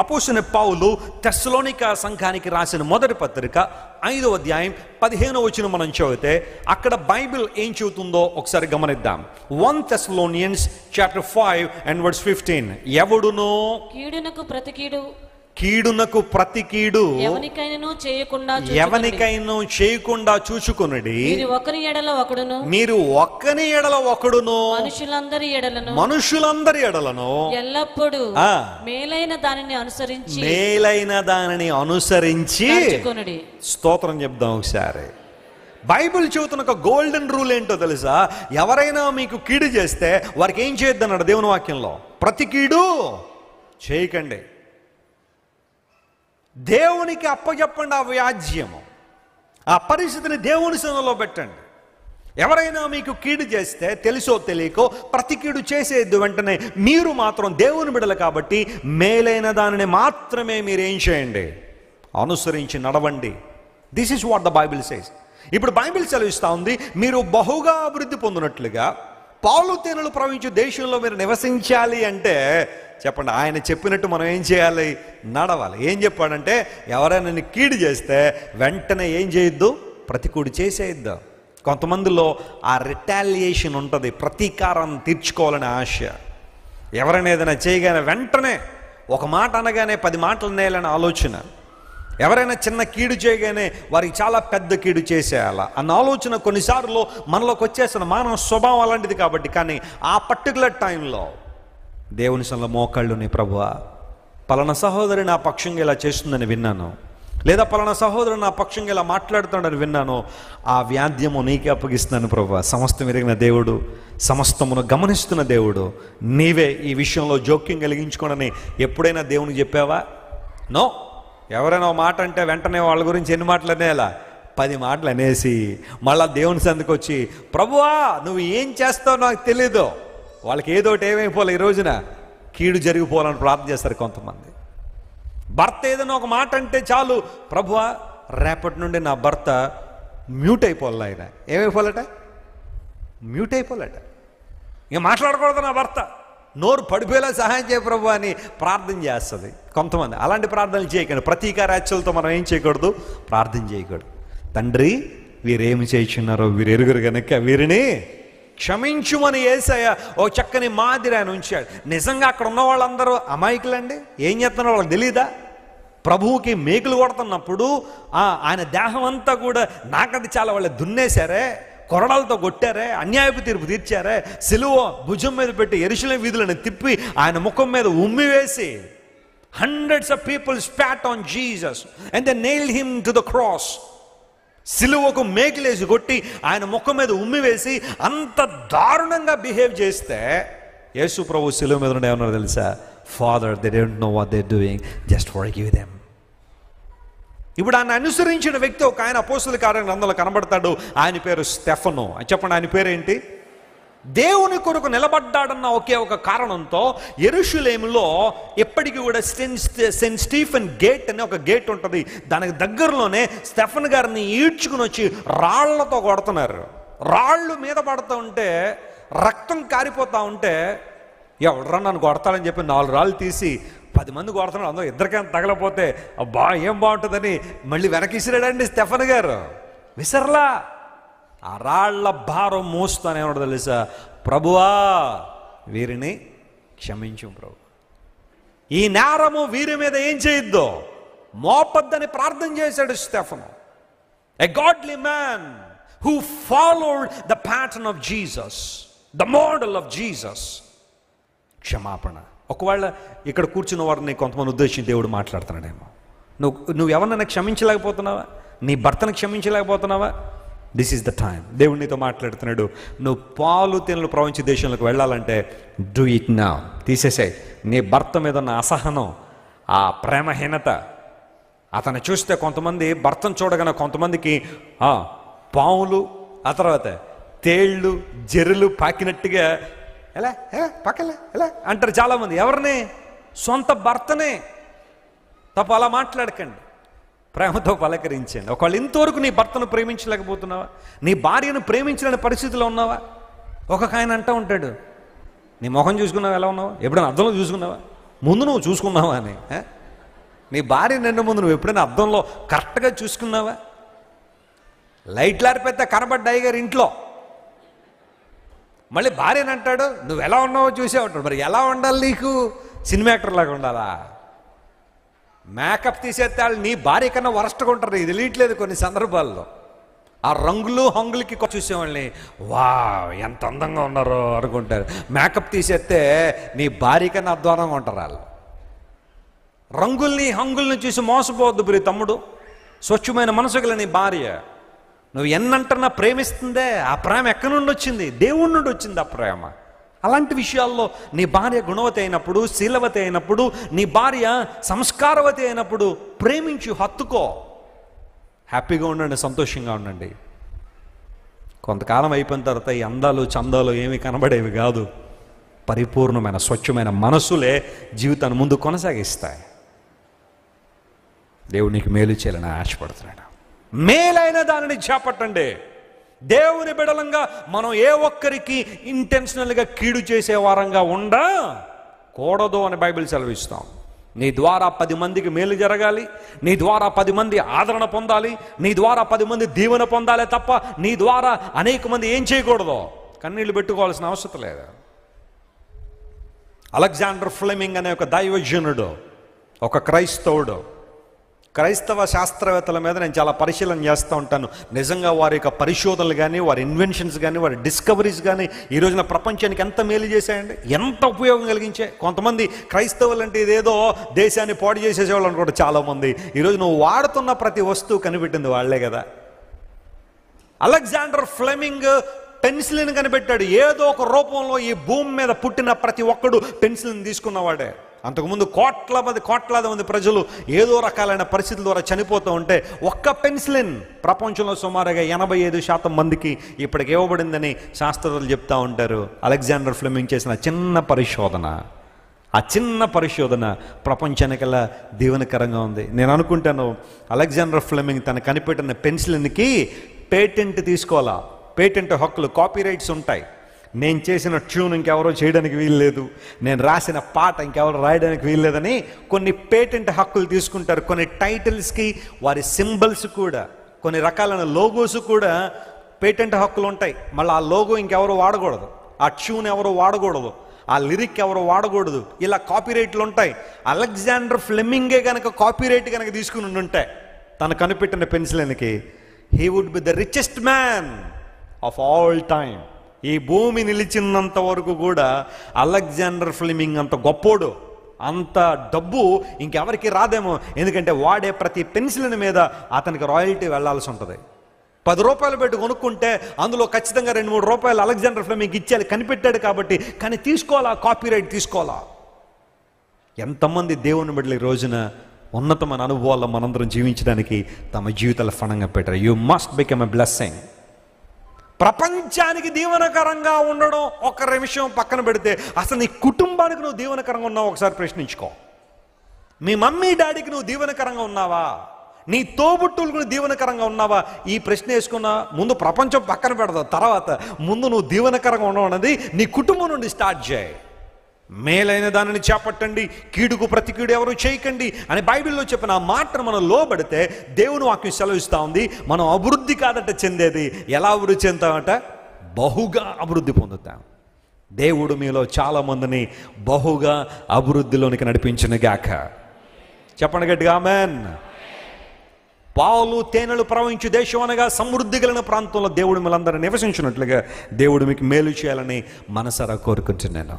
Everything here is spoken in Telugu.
అపోస్తలుడైన పౌలు తెస్సలోనిక సంఘానికి రాసిన మొదటి పత్రిక 5వ అధ్యాయం 15వ వచనం మనం చదివితే అక్కడ బైబిల్ ఏం చెబుతుందో ఒకసారి గమనిద్దాం. 1 Thessalonians chapter 5 and verse 15. ఎవడునో కీడునకు ప్రతి కీడు ఎవనికైనా చేయకుండా చూచుకొనుడి. మీరు ఒక్కని ఎడల ఒకడును మనుషులందరి ఎడలను ఎల్లప్పుడూ మేలైన దానిని అనుసరించి స్తోత్రం చెప్దాం ఒకసారి. బైబిల్ చెబుతున్న ఒక గోల్డెన్ రూల్ ఏంటో తెలుసా? ఎవరైనా మీకు కీడు చేస్తే వారికి ఏం చేయొద్దన్నాడు దేవుని వాక్యంలో. ప్రతి కీడు చేయకండి, దేవునికి అప్పచెప్పండి. ఆ వ్యాజ్యము, ఆ పరిస్థితిని దేవుని సన్నిధిలో పెట్టండి. ఎవరైనా మీకు కీడు చేస్తే తెలుసో తెలియకో ప్రతి కీడు చేసేది వెంటనే మీరు మాత్రం దేవుని బిడ్డలు కాబట్టి మేలైన దానిని మాత్రమే మీరు ఏం చేయండి, అనుసరించి నడవండి. This is what the Bible says. ఇప్పుడు బైబిల్ సెలవిస్తూ ఉంది, మీరు బహుగా అభివృద్ధి పొందినట్లుగా పాలు తేనెలు ప్రవహించే దేశంలో మీరు నివసించాలి అంటే చెప్పండి, ఆయన చెప్పినట్టు మనం ఏం చేయాలి? నడవాలి. ఏం చెప్పాడంటే ఎవరైనా నిన్ను కీడు చేస్తే వెంటనే ఏం చేయొద్దు, ప్రతికూడు చేసేయద్దు. కొంతమందిలో ఆ రిటాలియేషన్ ఉంటుంది, ప్రతీకారం తీర్చుకోవాలనే ఆశ. ఎవరైనా ఏదైనా చేయగానే వెంటనే ఒక మాట అనగానే 10 మాటలు నేయాలనే ఆలోచన. ఎవరైనా చిన్న కీడు చేయగానే వారికి చాలా పెద్ద కీడు చేసేయాలా అన్న ఆలోచన కొన్నిసార్లు మనలోకి వచ్చేస్తున్న మానవ స్వభావం అలాంటిది. కాబట్టి కానీ ఆ పర్టికులర్ టైంలో దేవుని సన్నిధిలో మోకాళ్ళుని, ప్రభువా పలానా సహోదరి నా పక్షంగా ఇలా చేస్తుందని విన్నాను, లేదా పలానా సహోదరుడు నా పక్షంగా ఇలా మాట్లాడుతున్నాడని విన్నాను, ఆ వ్యాధ్యము నీకే అప్పగిస్తున్నాను ప్రభువా. సమస్తం ఎరిగిన దేవుడు, సమస్తమును గమనిస్తున్న దేవుడు, నీవే ఈ విషయంలో జోక్యం కలిగించుకోనని ఎప్పుడైనా దేవునికి చెప్పావా? నో. ఎవరైనా మాట అంటే వెంటనే వాళ్ళ గురించి ఎన్ని మాటలు అనేలా? 10 మాటలు అనేసి మళ్ళా దేవుని సందుకు వచ్చి, ప్రభువా నువ్వు ఏం చేస్తావో నాకు తెలీదు. వాళ్ళకి ఏదోటి ఏమైపోలే, ఈ రోజున కీడు జరిగిపోవాలని ప్రార్థన చేస్తారు కొంతమంది. భర్త ఏదైనా ఒక మాట అంటే చాలు, ప్రభువా రేపటి నుండి నా భర్త మ్యూట్ అయిపోవాలి. ఆయన ఏమైపోవాలట? మ్యూట్ అయిపోవాలట. ఇక మాట్లాడకూడదు నా భర్త, నోరు పడిపోయేలా సహాయం చేయ ప్రభు అని ప్రార్థన చేస్తుంది కొంతమంది. అలాంటి ప్రార్థనలు చేయకండి. ప్రతీకారాచలతో మనం ఏం చేయకూడదు, ప్రార్థన చేయకూడదు. తండ్రి వీరేమి చేయుచున్నారో వీరు ఎరుగురు గనుక వీరిని క్షమించుమని యేసయ్య ఓ చక్కని మాదిరి ఆయన ఉంచాడు. నిజంగా అక్కడ ఉన్న వాళ్ళందరూ అమాయకులండి. ఏం చేస్తున్నారో వాళ్ళకి తెలీదా? ప్రభువుకి మేకులు కొడుతున్నప్పుడు ఆయన దేహం అంతా కూడా నాకంటే చాలా వాళ్ళు దున్నేశారే, కొరడాలతో కొట్టారే, అన్యాయపు తీర్పు తీర్చారే, సిలువ భుజం మీద పెట్టి యెరూషలేము వీధులను తిప్పి ఆయన ముఖం మీద ఉమ్మి వేసి hundreds of people spat on Jesus and they nailed him to the cross. సిలువకు మేకులేసి కొట్టి ఆయన ముఖం మీద ఉమ్మి వేసి అంత దారుణంగా బిహేవ్ చేస్తే యేసు ప్రభు సిలువ మీద నుండి ఏమన్నారో తెలుసా? Father they don't know what they are doing, just forgive them. ఇప్పుడు ఆయన అనుసరించిన వ్యక్తి ఒక ఆయన అపోస్తలుల కార్యగ్రంథంలో కనబడతాడు. ఆయన పేరు స్టెఫను. చెప్పండి, ఆయన పేరేంటి? దేవుని కొరకు నిలబడ్డాడన్న ఒకే ఒక కారణంతో యెరూషలేములో ఎప్పటికీ కూడా సెయింట్ స్టీఫెన్ గేట్ అనే ఒక గేట్ ఉంటుంది. దానికి దగ్గరలోనే స్టెఫన్ గారిని ఈడ్చుకుని వచ్చి రాళ్లతో కొడుతున్నారు. రాళ్ళు మీద పడుతూ ఉంటే, రక్తం కారిపోతూ ఉంటే, ఎవడరా నన్ను కొడతాడని చెప్పి 4 రాళ్ళు తీసి 10 మంది కొడుతున్నాడు. అందరూ ఇద్దరికైనా తగలపోతే అబ్బా ఏం బాగుంటుందని మళ్ళీ వెనక్కి విసిరాడండి స్టెఫన్ గారు. విసరలా. ఆ రాళ్ల భారం మోస్తానే ఉన్నాడు తెలుసా? ప్రభువా వీరిని క్షమించు ప్రభు, ఈ నేరము వీరి మీద ఏం చేయొద్దు, మోపద్దని ప్రార్థన చేశాడు Stephen. A godly man who followed the pattern of Jesus, the model of Jesus. క్షమాపణ. ఒకవేళ ఇక్కడ కూర్చున్న వారిని కొంతమంది ఉద్దేశించి దేవుడు మాట్లాడుతున్నాడేమో. నువ్వు ఎవరినైనా క్షమించలేకపోతున్నావా? నీ భర్తను క్షమించలేకపోతున్నావా? This is the time. దేవుడు నీతో మాట్లాడుతున్నాడు. నువ్వు పాలు తేనెలు ప్రవహించే దేశంలోకి వెళ్ళాలంటే డూ ఇట్ నౌ. తీసేసాయి నీ భర్త మీద ఉన్న అసహనం, ఆ ప్రేమహీనత. అతను చూస్తే కొంతమంది భర్తను చూడగానే కొంతమందికి పాములు, ఆ తర్వాత తేళ్ళు జెర్రులు పాకినట్టుగా ఎలా పక్కలే ఎలా అంటారు చాలామంది. ఎవరిని? సొంత భర్తనే. తప్ప అలా మాట్లాడకండి, ప్రేమతో పలకరించండి. ఒకవేళ ఇంతవరకు నీ భర్తను ప్రేమించలేకపోతున్నావా, నీ భార్యను ప్రేమించలేని పరిస్థితిలో ఉన్నావా? ఆయన అంటూ ఉంటాడు, నీ ముఖం చూసుకున్నావా, ఎలా ఉన్నావా, ఎప్పుడైనా అద్దంలో చూసుకున్నావా, ముందు నువ్వు చూసుకున్నావా అని. నీ భార్య నిండు ముందు నువ్వు ఎప్పుడైనా అద్దంలో కరెక్ట్గా చూసుకున్నావా? లైట్లు ఆరిపోతే కనబడ్డాయి గారు ఇంట్లో. మళ్ళీ భార్యని అంటాడు నువ్వు ఎలా ఉన్నావో చూసే ఉంటాడు. మరి ఎలా ఉండాలి నీకు? సినిమా యాక్టర్ లాగా ఉండాలా? మేకప్ తీసేస్తే వాళ్ళు నీ భార్య కన్నా వరస్ట్గా ఉంటారు. ఇది తెలియట్లేదు కొన్ని సందర్భాల్లో. ఆ రంగులు హంగులకి చూసేవాళ్ళని వా ఎంత అందంగా ఉన్నారో అనుకుంటారు. మేకప్ తీసేస్తే నీ భార్య కన్నా అధ్వానంగా ఉంటారు వాళ్ళు. రంగుల్ని హంగుల్ని చూసి మోసపోవద్దు ప్రియ తమ్ముడు. స్వచ్ఛమైన మనసు గల నీ భార్య నువ్వు ఎన్నంటన్నా ప్రేమిస్తుందే. ఆ ప్రేమ ఎక్కడి నుండి వచ్చింది? దేవుడి నుండి వచ్చింది ఆ ప్రేమ. అలాంటి విషయాల్లో నీ భార్య గుణవతి అయినప్పుడు, శీలవతి అయినప్పుడు, నీ భార్య సంస్కారవతి అయినప్పుడు ప్రేమించు, హత్తుకో. హ్యాపీగా ఉండండి, సంతోషంగా ఉండండి. కొంతకాలం అయిపోయిన తర్వాత ఈ అందాలు చందాలు ఏమి కనబడేవి కాదు. పరిపూర్ణమైన స్వచ్ఛమైన మనసులే జీవితాన్ని ముందు కొనసాగిస్తాయి. దేవుడు నీకు మేలు చేయాలని ఆశపడుతున్నాడు. మేలైన దానిని చేపట్టండి. దేవుని బిడలంగా మనం ఏ ఒక్కరికి ఇంటెన్షనల్గా కీడు చేసే వారంగా ఉండకూడదు అని బైబిల్ సెలవిస్తాం. నీ ద్వారా 10 మందికి మేలు జరగాలి, నీ ద్వారా 10 మంది ఆదరణ పొందాలి, నీ ద్వారా 10 మంది దీవెన పొందాలి తప్ప నీ ద్వారా అనేక మంది ఏం చేయకూడదు, కన్నీళ్లు పెట్టుకోవాల్సిన అవసరం లేదు. అలెగ్జాండర్ ఫ్లెమింగ్ అనే ఒక దైవజనుడు, ఒక క్రైస్తవుడు. క్రైస్తవ శాస్త్రవేత్తల మీద నేను చాలా పరిశీలన చేస్తూ ఉంటాను. నిజంగా వారి యొక్క పరిశోధనలు కానీ, వారి ఇన్వెన్షన్స్ కానీ, వారి డిస్కవరీస్ కానీ ఈ రోజున ప్రపంచానికి ఎంత మేలు చేశాయండి, ఎంత ఉపయోగం కలిగించాయి. కొంతమంది క్రైస్తవులు అంటే ఇదేదో దేశాన్ని పాడు చేసేసేవాళ్ళు అనుకుంటారు చాలామంది. ఈరోజు నువ్వు వాడుతున్న ప్రతి వస్తువు కనిపెట్టింది వాళ్లే కదా. అలెగ్జాండర్ ఫ్లెమింగ్ పెన్సిల్ని కనిపెట్టాడు. ఏదో ఒక రూపంలో ఈ భూమి మీద పుట్టిన ప్రతి ఒక్కడు పెన్సిల్ని తీసుకున్నవాడే. అంతకుముందు కోట్లాది మంది ప్రజలు ఏదో రకాలైన పరిస్థితుల ద్వారా చనిపోతూ ఉంటే ఒక్క పెన్సిలిన్ ప్రపంచంలో సుమారుగా 85% మందికి ఇప్పటికి ఇవ్వబడిందని శాస్త్రవేత్తలు చెప్తూ ఉంటారు. అలెగ్జాండర్ ఫ్లెమింగ్ చేసిన చిన్న పరిశోధన, ఆ చిన్న పరిశోధన ప్రపంచానికల్లా దీవెనకరంగా ఉంది. నేను అనుకుంటాను అలెగ్జాండర్ ఫ్లెమింగ్ తను కనిపెట్టిన పెన్సిలిన్కి పేటెంట్ తీసుకోవాలా. పేటెంట్ హక్కులు, కాపీరైట్స్ ఉంటాయి. నేను చేసిన ట్యూన్ ఇంకెవరో చేయడానికి వీల్లేదు, నేను రాసిన పాట ఇంకెవరో రాయడానికి వీల్లేదని కొన్ని పేటెంట్ హక్కులు తీసుకుంటారు. కొన్ని టైటిల్స్కి, వారి సింబల్స్ కూడా, కొన్ని రకాలైన లోగోస్ కూడా పేటెంట్ హక్కులు ఉంటాయి. మళ్ళీ ఆ లోగో ఇంకెవరో వాడకూడదు, ఆ ట్యూన్ ఎవరో వాడకూడదు, ఆ లిరిక్ ఎవరో వాడకూడదు. ఇలా కాపీరైట్లు ఉంటాయి. అలెగ్జాండర్ ఫ్లెమింగే కనుక కాపీరైట్ కనుక తీసుకుని ఉంటే తను కనిపెట్టిన పెన్సిల్కి he would be the richest man of all time. ఈ భూమి నిలిచినంత వరకు కూడా అలెగ్జాండర్ ఫ్లెమింగ్ అంత గొప్పోడు, అంత డబ్బు ఇంకెవరికి రాదేమో. ఎందుకంటే వాడే ప్రతి పెన్సిల్ మీద అతనికి రాయల్టీ వెళ్లాల్సి ఉంటుంది. 10 రూపాయలు పెట్టి కొనుక్కుంటే అందులో ఖచ్చితంగా 2-3 రూపాయలు అలెగ్జాండర్ ఫ్లెమింగ్ ఇచ్చేయాలి, కనిపెట్టాడు కాబట్టి. కానీ తీసుకోవాలా, కాపీరైట్ తీసుకోవాలా. ఎంతమంది దేవుని బిడ్డలు ఈ రోజున ఉన్నతమైన అనుభవాల్లో మనందరం జీవించడానికి తమ జీవితాల ఫణంగా పెట్టారు. You must become a blessing. ప్రపంచానికి దీవెనకరంగా ఉండడం ఒక నిమిషం పక్కన పెడితే, అసలు నీ కుటుంబానికి నువ్వు దీవెనకరంగా ఉన్నావు ఒకసారి ప్రశ్నించుకో. మీ మమ్మీ డాడీకి నువ్వు దీవెనకరంగా ఉన్నావా? నీ తోబుట్టువులకు నువ్వు దీవెనకరంగా ఉన్నావా? ఈ ప్రశ్న వేసుకున్న ముందు ప్రపంచం పక్కన పెడతావు, తర్వాత ముందు నువ్వు దీవెనకరంగా ఉండవు అన్నది నీ కుటుంబం నుండి స్టార్ట్ చేయి. మేలైన దానిని చేపట్టండి, కీడుకు ప్రతి కీడు ఎవరు చేయకండి అని బైబిల్లో చెప్పిన ఆ మాటను మనం లోబడితే దేవుని వాక్యం సెలవిస్తూ ఉంది. మనం అభివృద్ధి కాదట చెందేది, ఎలా అభివృద్ధి చెందుతామట? బహుగా అభివృద్ధి పొందుతాం. దేవుడు మీలో చాలామందిని బహుగా అభివృద్ధిలోనికి నడిపించిన గాక. చెప్పండి గట్టిగా ఆమేన్. పాలు తేనెలు ప్రవహించు దేశం అనగా సమృద్ధి కలిగిన ప్రాంతంలో దేవుడు మీరందరూ నివసించినట్లుగా దేవుడు మీకు మేలు చేయాలని మనసారా కోరుకుంటున్నాను.